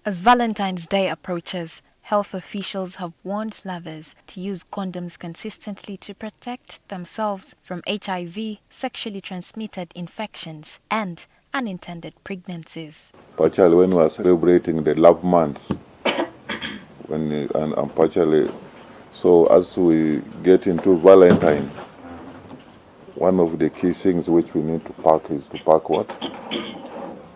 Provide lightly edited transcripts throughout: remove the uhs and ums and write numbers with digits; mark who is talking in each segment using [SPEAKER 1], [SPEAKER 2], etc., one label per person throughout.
[SPEAKER 1] As Valentine's Day approaches, health officials have warned lovers to use condoms consistently to protect themselves from HIV, sexually transmitted infections, and unintended pregnancies.
[SPEAKER 2] Partially when we are celebrating the love month, and partially, so as we get into Valentine, one of the key things which we need to pack is to pack what?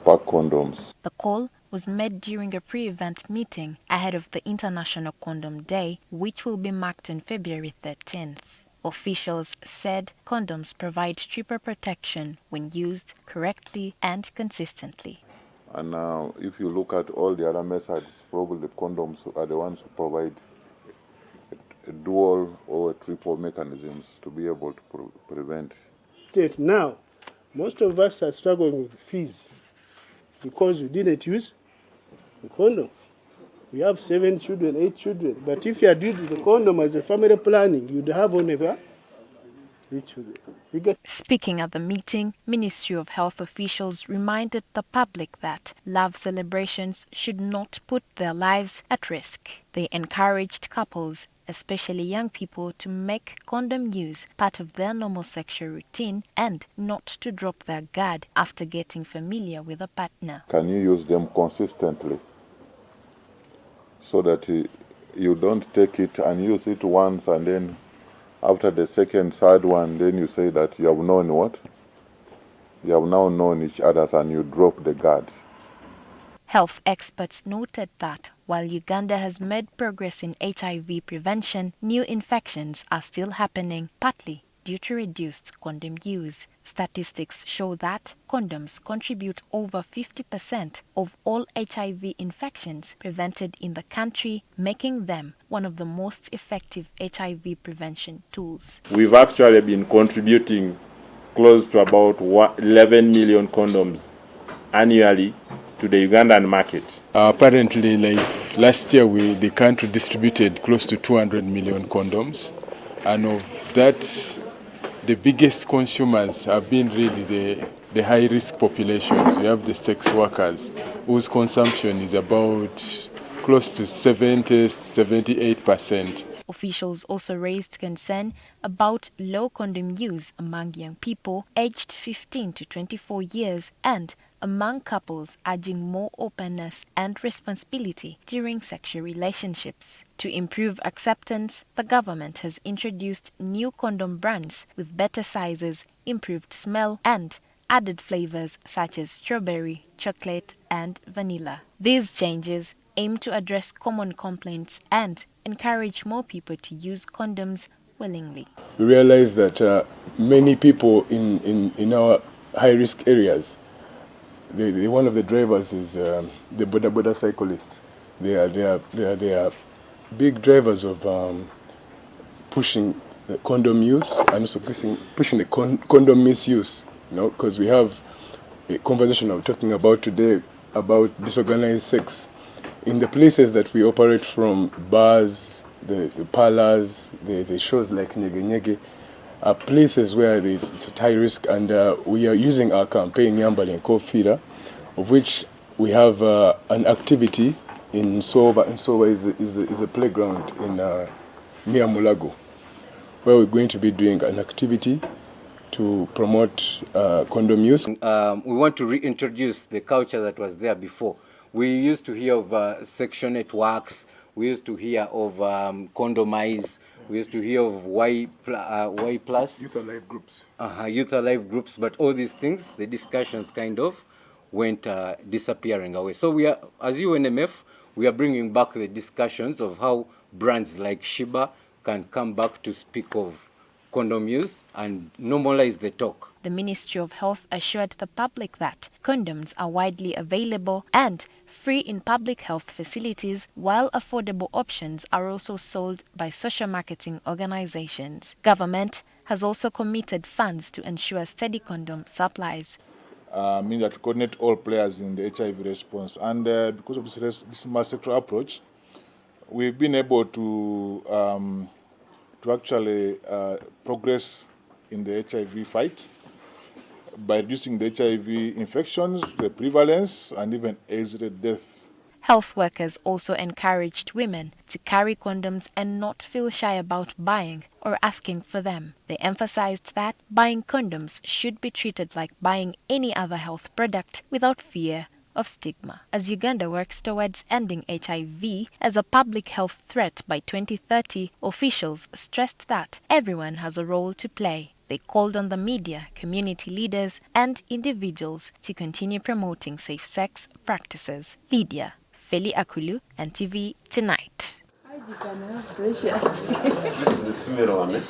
[SPEAKER 2] Pack condoms.
[SPEAKER 1] The call was made during a pre-event meeting ahead of the International Condom Day, which will be marked on February 13th. Officials said condoms provide triple protection when used correctly and consistently.
[SPEAKER 2] And now, if you look at all the other methods, probably the condoms are the ones who provide a dual or a triple mechanisms to be able to prevent.
[SPEAKER 3] Now, most of us are struggling with fees because we didn't use the condom. We have 7 children, 8 children, but if you had used the condom as a family planning, you'd have only 3 children.
[SPEAKER 1] Speaking at the meeting, Ministry of Health officials reminded the public that love celebrations should not put their lives at risk. They encouraged couples, especially young people, to make condom use part of their normal sexual routine and not to drop their guard after getting familiar with a partner.
[SPEAKER 2] Can you use them consistently so that you don't take it and use it once and then after the second, third one, then you say that you have known what? You have now known each other and you drop the guard.
[SPEAKER 1] Health experts noted that while Uganda has made progress in HIV prevention, new infections are still happening, partly due to reduced condom use. Statistics show that condoms contribute over 50% of all HIV infections prevented in the country, making them one of the most effective HIV prevention tools.
[SPEAKER 4] We've actually been contributing close to about 11 million condoms annually to the Ugandan market.
[SPEAKER 5] Apparently, like last year, the country distributed close to 200 million condoms, and of that, the biggest consumers have been really the high-risk populations. We have the sex workers, whose consumption is about close to 78%.
[SPEAKER 1] Officials also raised concern about low condom use among young people aged 15 to 24 years and among couples, urging more openness and responsibility during sexual relationships. To improve acceptance, the government has introduced new condom brands with better sizes, improved smell, and added flavors such as strawberry, chocolate, and vanilla. These changes aim to address common complaints and encourage more people to use condoms willingly.
[SPEAKER 5] We realize that many people in our high-risk areas, one of the drivers is the boda cyclists. They are big drivers of pushing the condom use and also pushing the condom misuse. Because we have a conversation I'm talking about today about disorganized sex. In the places that we operate from, bars, the parlors, the shows like Nyege Nyege, are places where it's at high risk, and we are using our campaign Yambali and Kofira, of which we have an activity in Soba, and Soba is a playground in near Mulago, where we're going to be doing an activity to promote condom use.
[SPEAKER 6] We want to reintroduce the culture that was there before. We used to hear of section networks, we used to hear of condomize, we used to hear of Y+.
[SPEAKER 5] Youth Alive groups.
[SPEAKER 6] Youth Alive groups, but all these things, the discussions kind of went disappearing away. So we are, as UNMF, we are bringing back the discussions of how brands like Shiba can come back to speak of condom use and normalize the talk.
[SPEAKER 1] The Ministry of Health assured the public that condoms are widely available and free in public health facilities, while affordable options are also sold by social marketing organizations. Government has also committed funds to ensure steady condom supplies.
[SPEAKER 7] Means that coordinate all players in the HIV response, and because of this multi-sectoral approach, we've been able to actually progress in the HIV fight by reducing the HIV infections, the prevalence, and even AIDS-related deaths.
[SPEAKER 1] Health workers also encouraged women to carry condoms and not feel shy about buying or asking for them. They emphasized that buying condoms should be treated like buying any other health product without fear of stigma. As Uganda works towards ending HIV as a public health threat by 2030, officials stressed that everyone has a role to play. They called on the media, community leaders, and individuals to continue promoting safe sex practices. Lydia Feli Akulu, NTV Tonight.
[SPEAKER 8] This is the female one, eh?